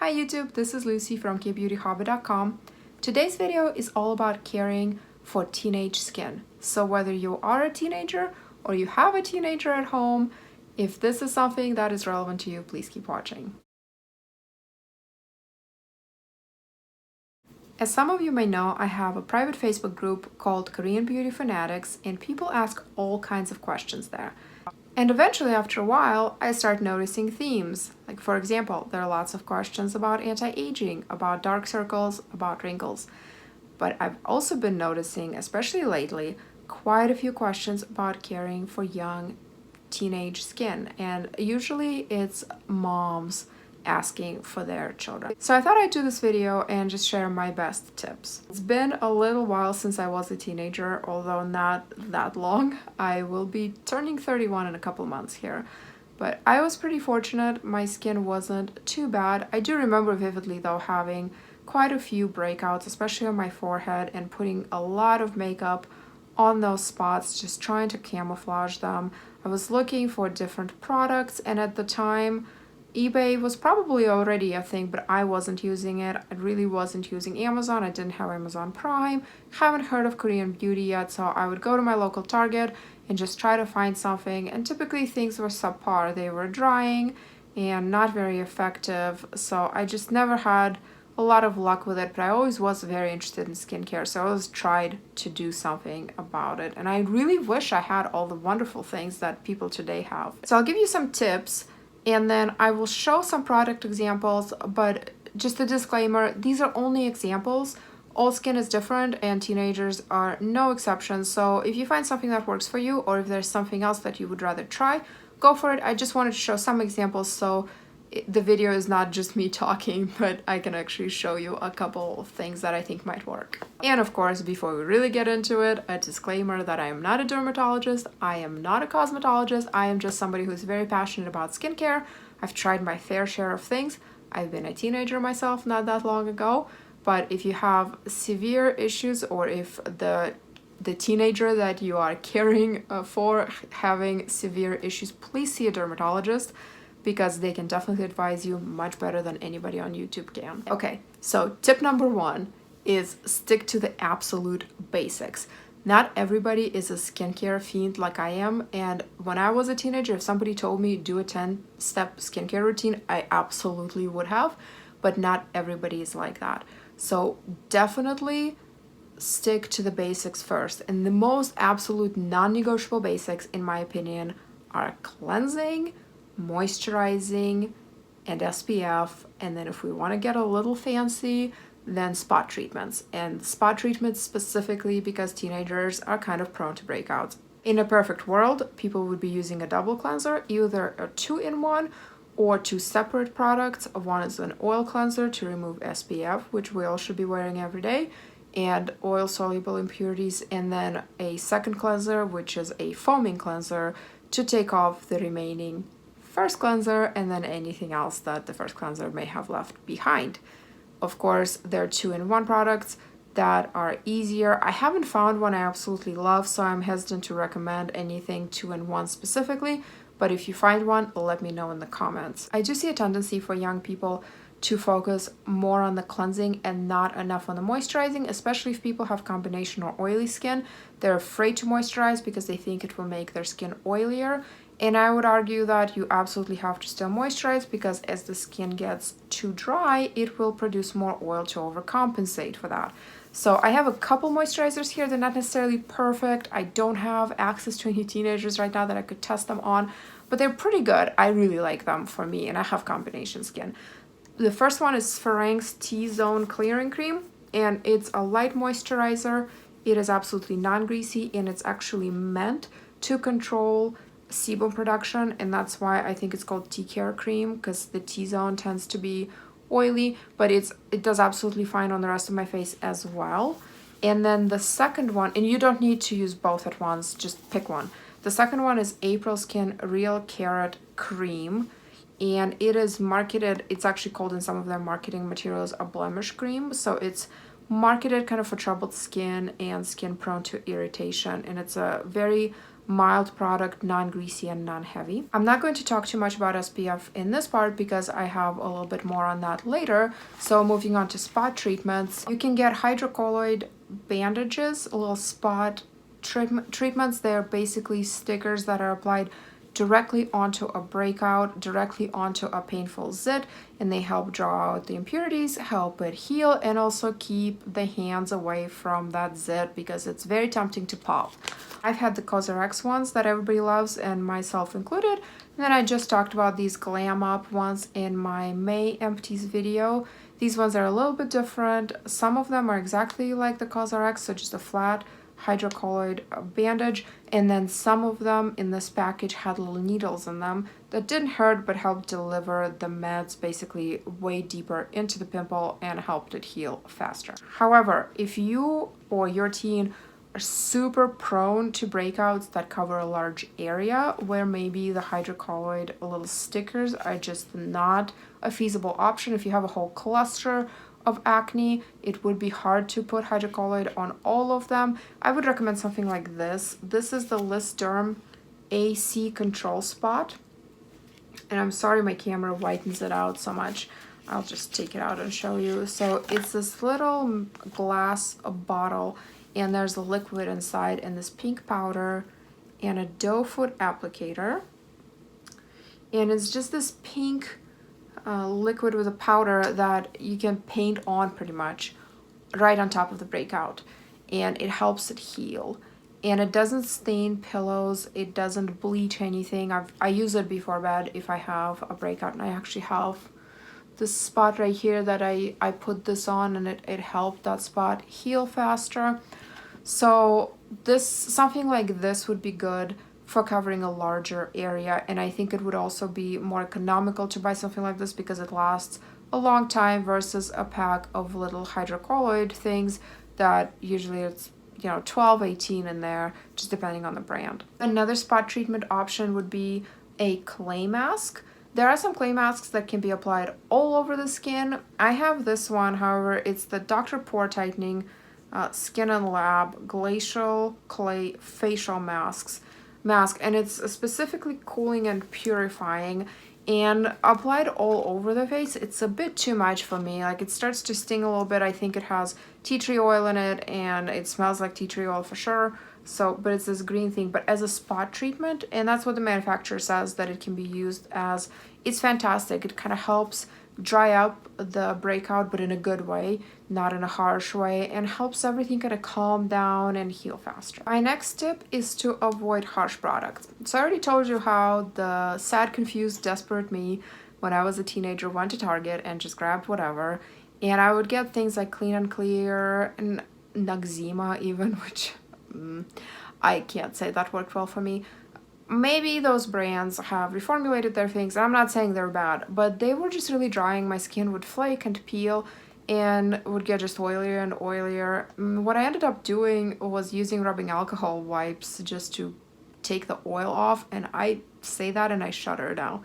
Hi YouTube, this is Lucy from KBeautyHobbit.com. Today's video is all about caring for teenage skin. So whether you are a teenager or you have a teenager at home, if this is something that is relevant to you, please keep watching. As some of you may know, I have a private Facebook group called Korean Beauty Fanatics, and people ask all kinds of questions there. And eventually, after a while, I start noticing themes. Like, for example, there are lots of questions about anti-aging, about dark circles, about wrinkles. But I've also been noticing, especially lately, quite a few questions about caring for young teenage skin. And usually it's moms asking for their children. So I thought I'd do this video and just share my best tips. It's been a little while since I was a teenager, although not that long. I will be turning 31 in a couple months here. But I was pretty fortunate. My skin wasn't too bad. I do remember vividly though having quite a few breakouts, especially on my forehead, and putting a lot of makeup on those spots, just trying to camouflage them. I was looking for different products, and at the time eBay was probably already a thing, but I wasn't using it. I really wasn't using Amazon. I didn't have Amazon Prime. Haven't heard of Korean Beauty yet, so I would go to my local Target and just try to find something, and typically things were subpar. They were drying and not very effective, so I just never had a lot of luck with it, but I always was very interested in skincare, so I always tried to do something about it, and I really wish I had all the wonderful things that people today have. So I'll give you some tips, and then I will show some product examples, but just a disclaimer, these are only examples. All skin is different and teenagers are no exception. So if you find something that works for you, or if there's something else that you would rather try, go for it. I just wanted to show some examples so the video is not just me talking, but I can actually show you a couple of things that I think might work. And of course, before we really get into it, a disclaimer that I am not a dermatologist, I am not a cosmetologist, I am just somebody who's very passionate about skincare. I've tried my fair share of things. I've been a teenager myself not that long ago, but if you have severe issues, or if the teenager that you are caring for having severe issues, please see a dermatologist, because they can definitely advise you much better than anybody on YouTube can. Okay, so tip number one is stick to the absolute basics. Not everybody is a skincare fiend like I am, and when I was a teenager, if somebody told me do a 10-step skincare routine, I absolutely would have, but not everybody is like that. So definitely stick to the basics first, and the most absolute non-negotiable basics, in my opinion, are cleansing, moisturizing, and SPF, and then if we want to get a little fancy, then spot treatments. And spot treatments specifically because teenagers are kind of prone to breakouts. In a perfect world, people would be using a double cleanser, either a 2-in-1 or 2 separate products. One is an oil cleanser to remove SPF, which we all should be wearing every day, and oil soluble impurities, and then a second cleanser, which is a foaming cleanser to take off the remaining first cleanser and then anything else that the first cleanser may have left behind. Of course, there are 2-in-1 products that are easier. I haven't found one I absolutely love, so I'm hesitant to recommend anything 2-in-1 specifically, but if you find one, let me know in the comments. I do see a tendency for young people to focus more on the cleansing and not enough on the moisturizing, especially if people have combination or oily skin. They're afraid to moisturize because they think it will make their skin oilier. And I would argue that you absolutely have to still moisturize, because as the skin gets too dry, it will produce more oil to overcompensate for that. So I have a couple moisturizers here. They're not necessarily perfect. I don't have access to any teenagers right now that I could test them on, but they're pretty good. I really like them for me, and I have combination skin. The first one is Sferangs T-Zone Clearing Cream, and it's a light moisturizer. It is absolutely non-greasy, and it's actually meant to control sebum production, and that's why I think it's called T-Care Cream, because the T-Zone tends to be oily, but it does absolutely fine on the rest of my face as well. And then the second one, and you don't need to use both at once, just pick one. The second one is Aprilskin Real Carrot Cream, and it is marketed, it's actually called in some of their marketing materials a blemish cream, so it's marketed kind of for troubled skin and skin prone to irritation, and it's a very mild product, non-greasy and non-heavy. I'm not going to talk too much about SPF in this part because I have a little bit more on that later. So moving on to spot treatments, you can get hydrocolloid bandages, little spot treatments. They're basically stickers that are applied directly onto a breakout, directly onto a painful zit, and they help draw out the impurities, help it heal, and also keep the hands away from that zit because it's very tempting to pop. I've had the CosRx ones that everybody loves, and myself included, and then I just talked about these Glam Up ones in my May empties video. These ones are a little bit different. Some of them are exactly like the CosRx, so just a flat hydrocolloid bandage, and then some of them in this package had little needles in them that didn't hurt but helped deliver the meds basically way deeper into the pimple and helped it heal faster. However, if you or your teen are super prone to breakouts that cover a large area where maybe the hydrocolloid little stickers are just not a feasible option, if you have a whole cluster of acne, it would be hard to put hydrocolloid on all of them. I would recommend something like this. This is the Lisse Derm AC Control Spot. And I'm sorry my camera whitens it out so much. I'll just take it out and show you. So it's this little glass bottle, and there's a liquid inside, and this pink powder and a doe foot applicator. And it's just this pink liquid with a powder that you can paint on pretty much right on top of the breakout, and it helps it heal, and it doesn't stain pillows, it doesn't bleach anything. I use it before bed if I have a breakout, and I actually have this spot right here that I put this on, and it helped that spot heal faster. So something like this would be good for covering a larger area, and I think it would also be more economical to buy something like this because it lasts a long time versus a pack of little hydrocolloid things that usually it's 12, 18 in there, just depending on the brand. Another spot treatment option would be a clay mask. There are some clay masks that can be applied all over the skin. I have this one, however, it's the Dr. Pore Tightening Skin and Lab Glacial Clay Facial Mask, and it's specifically cooling and purifying, and applied all over the face, it's a bit too much for me. Like, it starts to sting a little bit. I think it has tea tree oil in it, and it smells like tea tree oil for sure. So, but it's this green thing, but as a spot treatment, and that's what the manufacturer says that it can be used as. It's fantastic. It kind of helps dry up the breakout, but in a good way, not in a harsh way, and helps everything kind of calm down and heal faster. My next tip is to avoid harsh products. So I already told you how the sad, confused, desperate me when I was a teenager went to Target and just grabbed whatever, and I would get things like Clean and Clear and Noxzema even, which I can't say that worked well for me. Maybe those brands have reformulated their things. I'm not saying they're bad, but they were just really drying. My skin would flake and peel and would get just oilier and oilier. What I ended up doing was using rubbing alcohol wipes just to take the oil off, and I say that and I shudder now.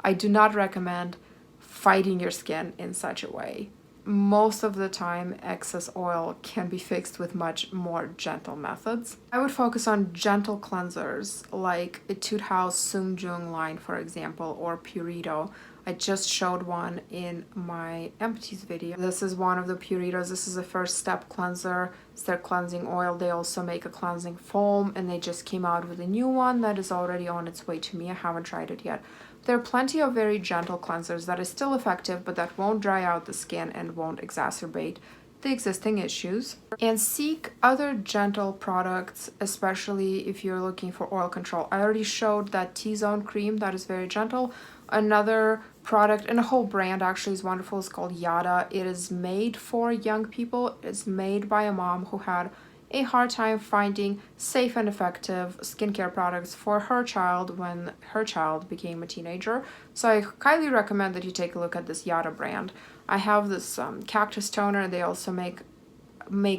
I do not recommend fighting your skin in such a way. Most of the time, excess oil can be fixed with much more gentle methods. I would focus on gentle cleansers like Etude House Sungjung line, for example, or Purito. I just showed one in my empties video. This is one of the Puritos. This is a first step cleanser. It's their cleansing oil. They also make a cleansing foam, and they just came out with a new one that is already on its way to me. I haven't tried it yet. There are plenty of very gentle cleansers that are still effective, but that won't dry out the skin and won't exacerbate the existing issues. And seek other gentle products, especially if you're looking for oil control. I already showed that T-Zone cream that is very gentle. Another product, and a whole brand actually is wonderful, is called Yadah. It is made for young people. It's made by a mom who had a hard time finding safe and effective skincare products for her child when her child became a teenager. So I highly recommend that you take a look at this Yadah brand. I have this Cactus toner. They also make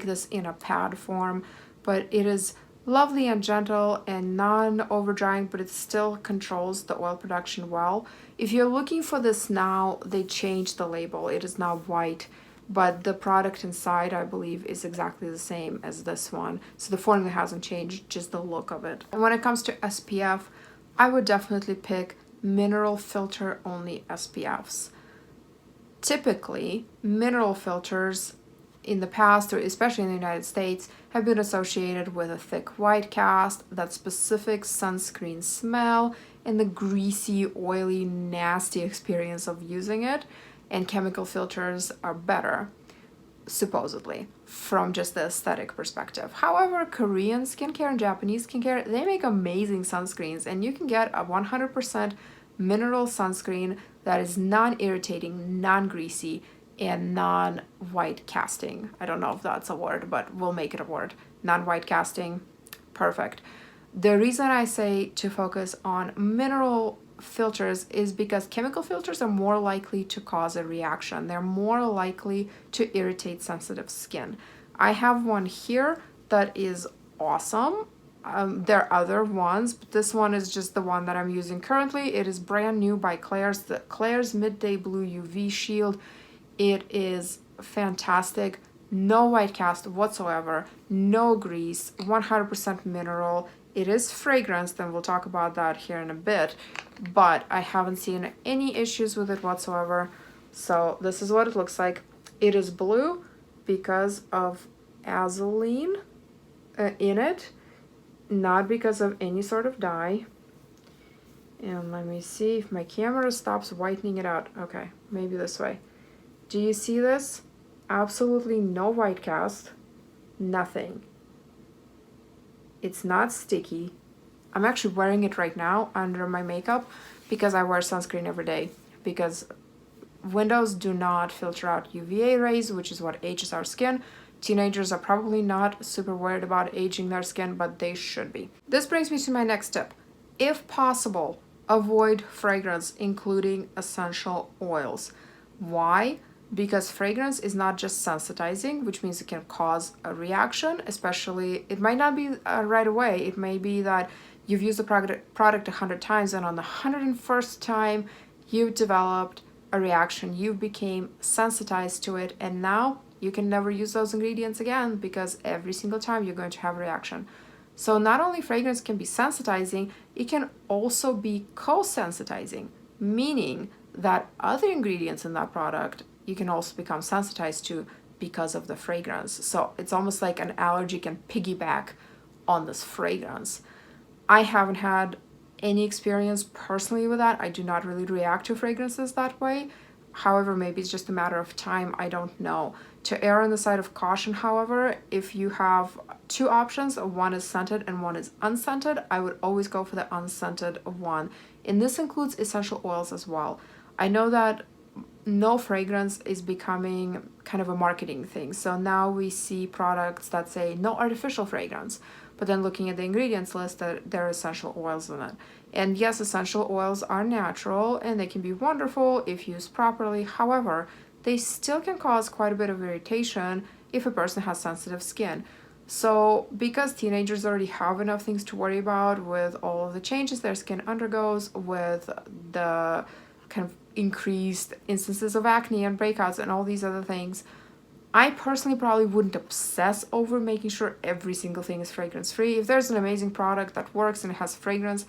this in a pad form, but it is lovely and gentle and non-overdrying, but it still controls the oil production well. If you're looking for this now, they changed the label. It is now white. but the product inside, I believe, is exactly the same as this one. So the formula hasn't changed, just the look of it. And when it comes to SPF, I would definitely pick mineral filter only SPFs. Typically, mineral filters in the past, or especially in the United States, have been associated with a thick white cast, that specific sunscreen smell, and the greasy, oily, nasty experience of using it. And chemical filters are better, supposedly, from just the aesthetic perspective. However, Korean skincare and Japanese skincare, they make amazing sunscreens, and you can get a 100% mineral sunscreen that is non-irritating, non-greasy, and non-white casting. I don't know if that's a word, but we'll make it a word. Non-white casting, perfect. The reason I say to focus on mineral filters is because chemical filters are more likely to cause a reaction. They're more likely to irritate sensitive skin. I have one here that is awesome. There are other ones, but this one is just the one that I'm using currently. It is brand new by Klairs, the Klairs Midday Blue UV Shield. It is fantastic. No white cast whatsoever, no grease, 100% mineral. It is fragranced, and we'll talk about that here in a bit, but I haven't seen any issues with it whatsoever. So this is what it looks like. It is blue because of azulene in it, not because of any sort of dye. And let me see if my camera stops whitening it out. Okay, maybe this way. Do you see this? Absolutely no white cast, nothing. It's not sticky. I'm actually wearing it right now under my makeup because I wear sunscreen every day, because windows do not filter out UVA rays, which is what ages our skin. Teenagers are probably not super worried about aging their skin, but they should be. This brings me to my next tip. If possible, avoid fragrance, including essential oils. Why? Because fragrance is not just sensitizing, which means it can cause a reaction, especially, it might not be right away. It may be that you've used the product 100 times, and on the 101st time, you've developed a reaction, you became sensitized to it, and now you can never use those ingredients again, because every single time you're going to have a reaction. So not only fragrance can be sensitizing, it can also be co-sensitizing, meaning that other ingredients in that product you can also become sensitized to because of the fragrance. So it's almost like an allergy can piggyback on this fragrance. I haven't had any experience personally with that. I do not really react to fragrances that way. However, maybe it's just a matter of time. I don't know. To err on the side of caution, however, if you have two options, one is scented and one is unscented, I would always go for the unscented one. And this includes essential oils as well. I know that no fragrance is becoming kind of a marketing thing. So now we see products that say no artificial fragrance, but then looking at the ingredients list, that there are essential oils in it. And yes, essential oils are natural and they can be wonderful if used properly. However, they still can cause quite a bit of irritation if a person has sensitive skin. So because teenagers already have enough things to worry about with all of the changes their skin undergoes, with the kind of increased instances of acne and breakouts and all these other things, I personally probably wouldn't obsess over making sure every single thing is fragrance free. If there's an amazing product that works and it has fragrance,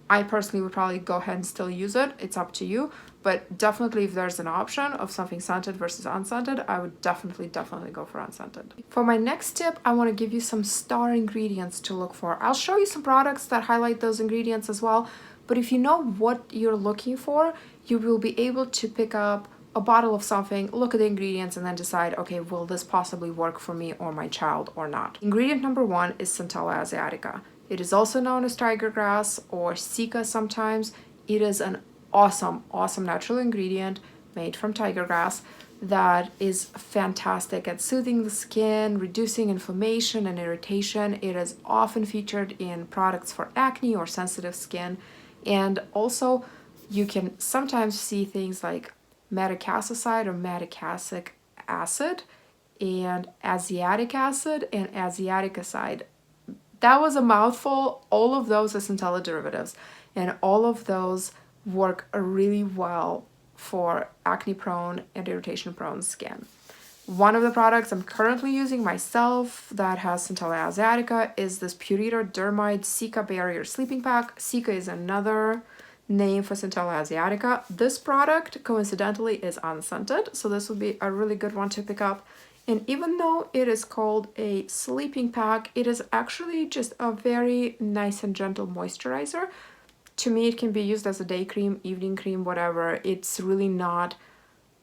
I personally would probably go ahead and still use it. It's up to you. But definitely if there's an option of something scented versus unscented, I would definitely go for unscented. For my next tip, I want to give you some star ingredients to look for. I'll show you some products that highlight those ingredients as well. But if you know what you're looking for, you will be able to pick up a bottle of something, look at the ingredients, and then decide, okay, will this possibly work for me or my child or not? Ingredient number one is Centella asiatica. It is also known as tiger grass or Cica sometimes. It is an awesome natural ingredient made from tiger grass that is fantastic at soothing the skin, reducing inflammation and irritation. It is often featured in products for acne or sensitive skin. And also, you can sometimes see things like madecassoside or madecassic acid and asiatic acid and asiaticacide. That was a mouthful. All of those are Centella derivatives, and all of those work really well for acne-prone and irritation-prone skin. One of the products I'm currently using myself that has Centella asiatica is this Purito Dermide Cica Barrier Sleeping Pack. Cica is another name for Centella asiatica. This product, coincidentally, is unscented, so this would be a really good one to pick up. And even though it is called a sleeping pack, it is actually just a very nice and gentle moisturizer. To me, it can be used as a day cream, evening cream, whatever. It's really not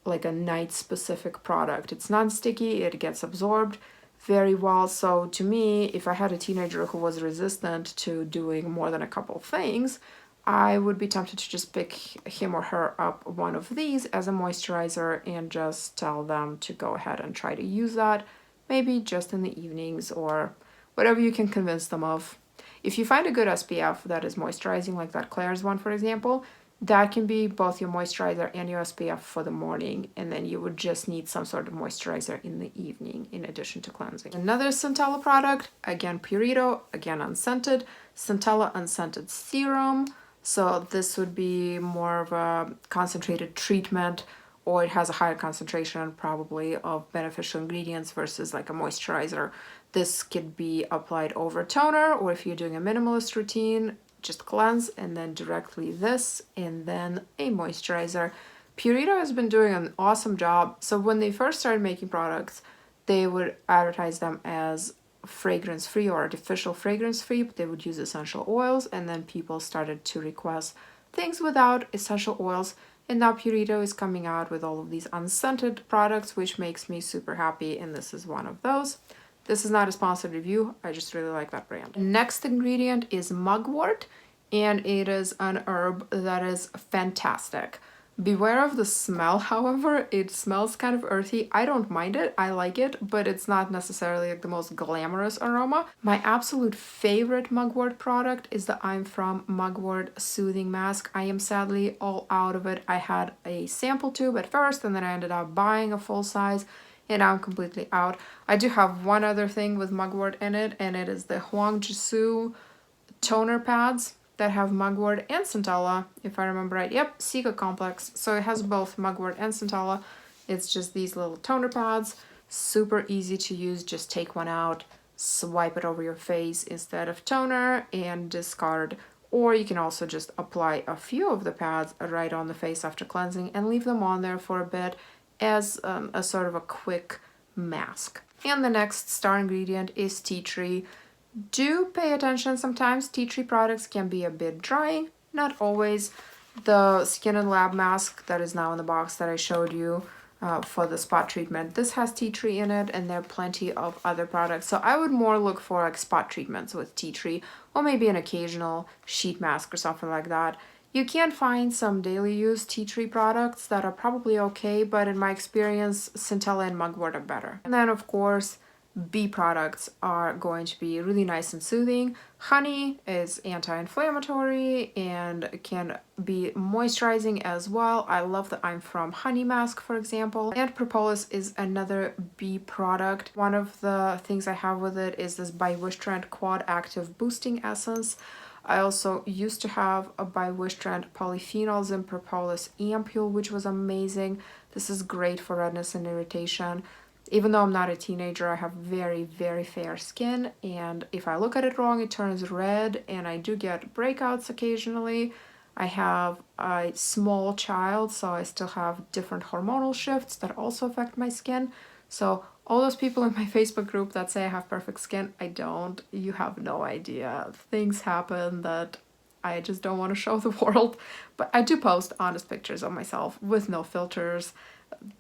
like a night specific product. It's non-sticky, it gets absorbed very well. So to me, if I had a teenager who was resistant to doing more than a couple things, I would be tempted to just pick him or her up one of these as a moisturizer and just tell them to go ahead and try to use that, maybe just in the evenings or whatever you can convince them of. If you find a good SPF that is moisturizing, like that Klairs one, for example, that can be both your moisturizer and your SPF for the morning, and then you would just need some sort of moisturizer in the evening in addition to cleansing. Another Centella product, again Purito, again unscented, Centella Unscented Serum. So this would be more of a concentrated treatment, or it has a higher concentration probably of beneficial ingredients versus like a moisturizer. This could be applied over toner, or if you're doing a minimalist routine, just cleanse and then directly this and then a moisturizer. Purito has been doing an awesome job. So when they first started making products, they would advertise them as fragrance-free or artificial fragrance-free, but they would use essential oils, and then people started to request things without essential oils, and now Purito is coming out with all of these unscented products, which makes me super happy, and this is one of those. This is not a sponsored review, I just really like that brand. Next ingredient is Mugwort, and it is an herb that is fantastic. Beware of the smell, however. It smells kind of earthy. I don't mind it, I like it, but it's not necessarily like the most glamorous aroma. My absolute favorite Mugwort product is the I'm From Mugwort Soothing Mask. I am sadly all out of it. I had a sample tube at first, and then I ended up buying a full size, and now I'm completely out. I do have one other thing with Mugwort in it, and it is the Huangjisoo toner pads that have Mugwort and Centella, if I remember right. Yep, Cica complex. So it has both Mugwort and Centella. It's just these little toner pads, super easy to use. Just take one out, swipe it over your face instead of toner, and discard. Or you can also just apply a few of the pads right on the face after cleansing and leave them on there for a bit as a sort of a quick mask. And the next star ingredient is tea tree. Do pay attention sometimes. Tea tree products can be a bit drying, not always. The Skin and Lab mask that is now in the box that I showed you for the spot treatment, this has tea tree in it, and there are plenty of other products. So I would more look for like spot treatments with tea tree, or maybe an occasional sheet mask or something like that. You can find some daily use tea tree products that are probably okay, but in my experience, Centella and Mugwort are better. And then of course, bee products are going to be really nice and soothing. Honey is anti-inflammatory and can be moisturizing as well. I love the I'm From Honey Mask, for example. And Propolis is another bee product. One of the things I have with it is this by Wishtrend Quad Active Boosting Essence. I also used to have a by Wishtrend Polyphenols in Propolis Ampoule, which was amazing. This is great for redness and irritation. Even though I'm not a teenager, I have very, very fair skin, and if I look at it wrong, it turns red, and I do get breakouts occasionally. I have a small child, so I still have different hormonal shifts that also affect my skin. So all those people in my Facebook group that say I have perfect skin, I don't. You have no idea. Things happen that I just don't want to show the world. But I do post honest pictures of myself with no filters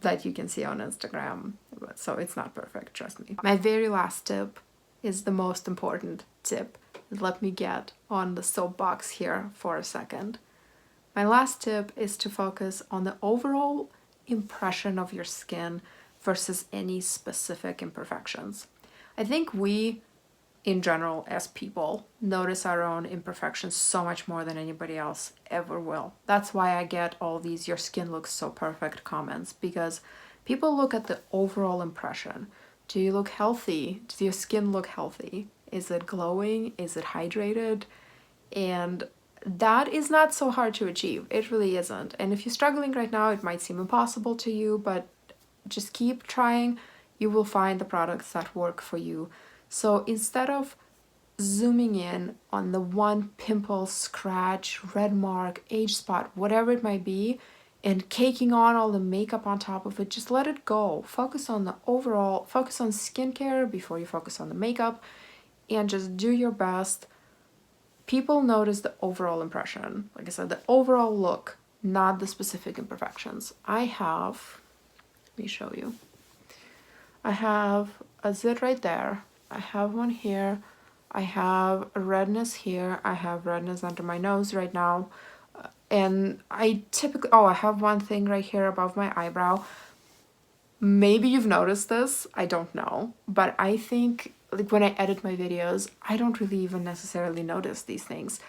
that you can see on Instagram. So it's not perfect, trust me. My very last tip is the most important tip. Let me get on the soapbox here for a second. My last tip is to focus on the overall impression of your skin versus any specific imperfections. I think we, in general, as people, notice our own imperfections so much more than anybody else ever will. That's why I get all these "your skin looks so perfect" comments, because people look at the overall impression. Do you look healthy? Does your skin look healthy? Is it glowing? Is it hydrated? And that is not so hard to achieve. It really isn't. And if you're struggling right now, it might seem impossible to you, but just keep trying. you will find the products that work for you. So instead of zooming in on the one pimple, scratch, red mark, age spot, whatever it might be, and caking on all the makeup on top of it, just let it go. Focus on the overall, focus on skincare before you focus on the makeup, and just do your best. People notice the overall impression. Like I said, the overall look, not the specific imperfections. I have, let me show you. I have a zit right there. I have one here. I have a redness here. I have redness under my nose right now. And I typically, oh, I have one thing right here above my eyebrow. Maybe you've noticed this, I don't know. But I think, like, when I edit my videos, I don't really even necessarily notice these things.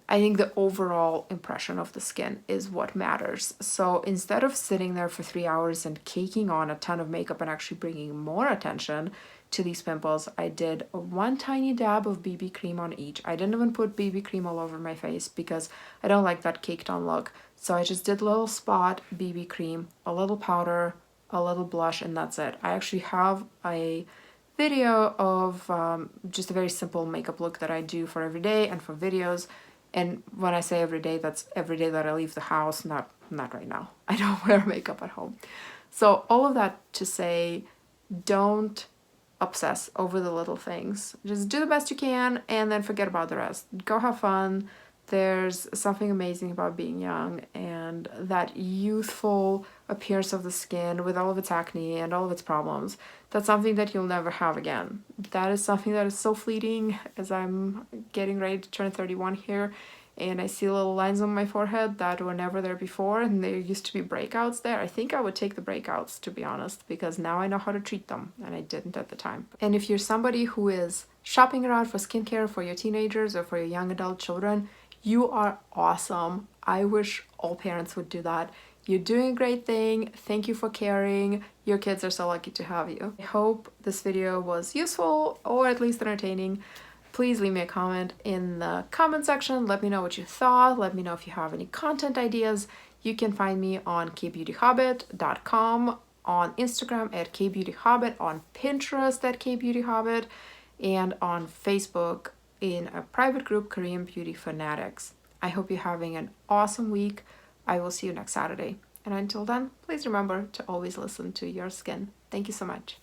I think the overall impression of the skin is what matters. So instead of sitting there for 3 hours and caking on a ton of makeup and actually bringing more attention to these pimples, I did one tiny dab of BB cream on each. I didn't even put BB cream all over my face because I don't like that caked on look. So I just did a little spot BB cream, a little powder, a little blush, and that's it. I actually have a video of just a very simple makeup look that I do for every day and for videos. And when I say every day, that's every day that I leave the house, not right now. I don't wear makeup at home. So all of that to say, don't obsess over the little things. Just do the best you can and then forget about the rest. Go have fun. There's something amazing about being young, and that youthful appearance of the skin with all of its acne and all of its problems. That's something that you'll never have again. That is something that is so fleeting, as I'm getting ready to turn 31 here, and I see little lines on my forehead that were never there before, and there used to be breakouts there. I think I would take the breakouts, to be honest, because now I know how to treat them, and I didn't at the time. And if you're somebody who is shopping around for skincare for your teenagers or for your young adult children, you are awesome. I wish all parents would do that. You're doing a great thing. Thank you for caring. Your kids are so lucky to have you. I hope this video was useful or at least entertaining. Please leave me a comment in the comment section. Let me know what you thought. Let me know if you have any content ideas. You can find me on KBeautyHobbit.com, on Instagram at KBeautyHobbit, on Pinterest at KBeautyHobbit, and on Facebook in a private group, Korean Beauty Fanatics. I hope you're having an awesome week. I will see you next Saturday. And until then, please remember to always listen to your skin. Thank you so much.